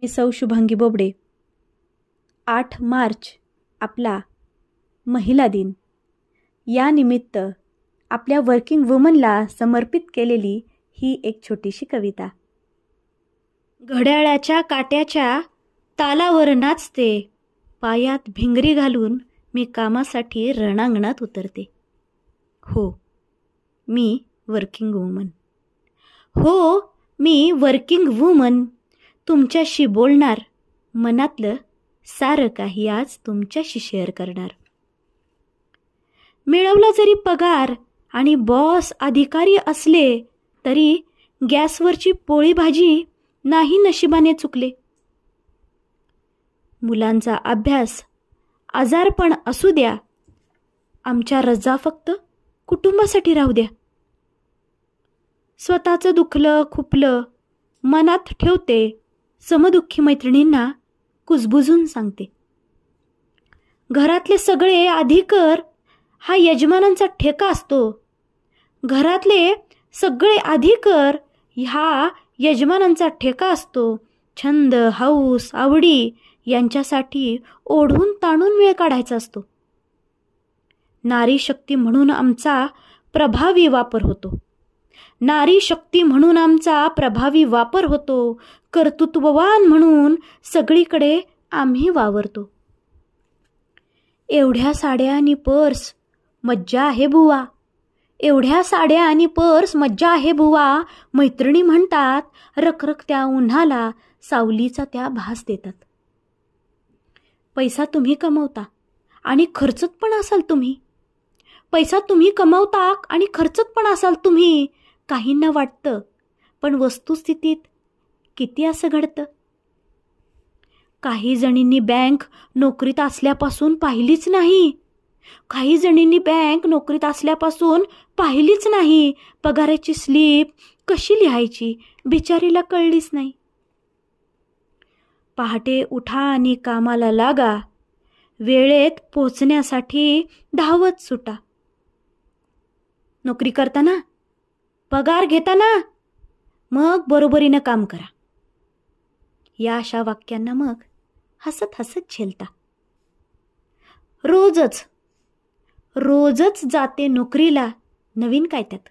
मी सौ शुभांगी बोबडे. 8 मार्च आपला महिला दिन. या निमित्त आपल्या वर्किंग वुमनला समर्पित केलेली ही एक छोटीशी कविता. घड्याळाच्या काट्याच्या तालावर नाचते, पायात भिंगरी घालून मी कामासाठी रणांगणात उतरते. हो, मी वर्किंग वुमन. हो, मी वर्किंग वुमन. तुमच्याशी बोलणार, मनातलं सारं काही आज तुमच्याशी शेअर करणार. मिळवला जरी पगार आणि बॉस अधिकारी असले तरी गॅसवरची पोळी भाजी नाही नशिबाने चुकले. मुलांचा अभ्यास, आजारपण असू द्या, आमच्या रजा फक्त कुटुंबासाठी राहू द्या. स्वतःचं दुखलं खुपलं मनात ठेवते, समदुःखी मैत्रिणींना कुजबुजून सांगते. घरातले सगळे अधिकर हा यजमानांचा ठेका असतो. घरातले सगळे अधिकर हा यजमानांचा ठेका असतो. छंद, हौस, आवडी यांच्यासाठी ओढून ताणून वेळ काढायचा असतो. नारी शक्ती म्हणून आमचा प्रभावी वापर होतो. नारी शक्ती म्हणून आमचा प्रभावी वापर होतो. कर्तृत्ववान म्हणून सगळीकडे आम्ही वावरतो. एवढ्या साड्या आणि पर्स मज्जा आहे बुवा. एवढ्या साड्या आणि पर्स मज्जा आहे बुवा. मैत्रिणी म्हणतात, रखरखत्या उन्हाला सावलीचा त्या भास देतात. पैसा तुम्ही कमवता आणि खर्चत पण असाल तुम्ही. पैसा तुम्ही कमवता आणि खर्चत पण असाल तुम्ही. काहींना वाटतं, पण वस्तुस्थितीत किती असं घडतं. काही जणींनी बँक नोकरीत असल्यापासून पाहिलीच नाही. काही जणींनी बँक नोकरीत असल्यापासून पाहिलीच नाही. पगाराची स्लिप कशी लिहायची बिचारीला कळलीच नाही. पहाटे उठा आणि कामाला लागा, वेळेत पोचण्यासाठी धावत सुटा. नोकरी करताना, पगार घेताना मग बरोबरीनं काम करा. या अशा वाक्यांना मग हसत हसत झेलता. रोजच जाते नोकरीला, नवीन काय त्यात.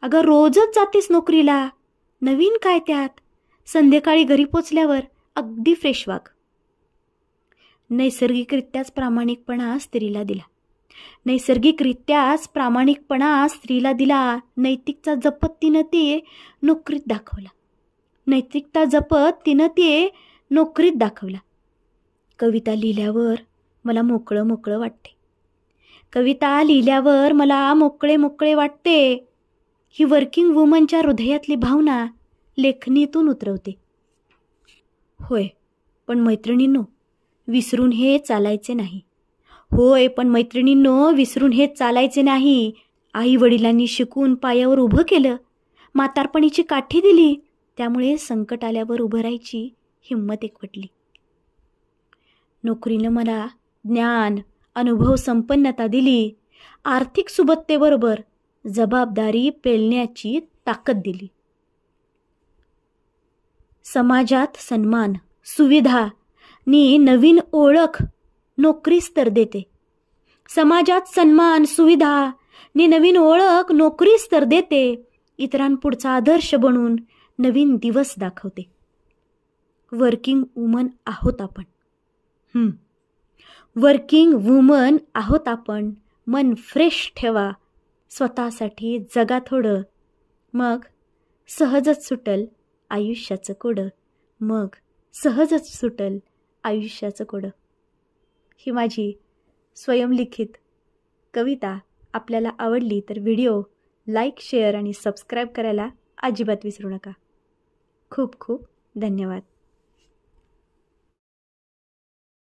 अगं रोजच जातेस नोकरीला, नवीन काय त्यात. संध्याकाळी घरी पोचल्यावर अगदी फ्रेश वाग. नैसर्गिकरित्याच प्रामाणिकपणा स्त्रीला दिला. नैसर्गिकरित्याच प्रामाणिकपणा स्त्रीला दिला. नैतिकता जपत तिनं ते नोकरीत दाखवला. नैतिकता जपत तिनं ते नोकरीत दाखवला. कविता लिहिल्यावर मला मोकळं मोकळं वाटते. कविता लिहिल्यावर मला मोकळे मोकळे वाटते. ही वर्किंग वुमनच्या हृदयातली भावना लेखणीतून उतरवते. होय, पण मैत्रिणींनो, विसरून हे चालायचे नाही. होय, पण मैत्रिणींनो, विसरून हे चालायचे नाही. आई वडिलांनी शिकून पायावर उभं केलं, म्हातारपणीची काठी दिली, त्यामुळे संकट आल्यावर उभं राहायची हिंमत एकवटली. नोकरीनं मला ज्ञान, अनुभव, संपन्नता दिली. आर्थिक सुबत्तेबरोबर जबाबदारी पेलण्याची ताकद दिली. समाजात सन्मान, सुविधा नी नवीन ओळख नोकरीच तर देते. समाजात सन्मान, सुविधा नी नवीन ओळख नोकरीच तर देते. इतरांपुढचा आदर्श बनून नवीन दिवस दाखवते. वर्किंग वुमन आहोत आपण. वर्किंग वुमन आहोत आपण. मन फ्रेश ठेवा, स्वतःसाठी जगा थोडं. मग सहजच सुटल आयुष्याचं कोडं. मग सहजच सुटल आयुष्याचं कोडं. ही माझी स्वयंलिखित कविता आपल्याला आवडली तर व्हिडिओ लाईक, शेअर आणि सबस्क्राईब करायला अजिबात विसरू नका. खूप खूप धन्यवाद.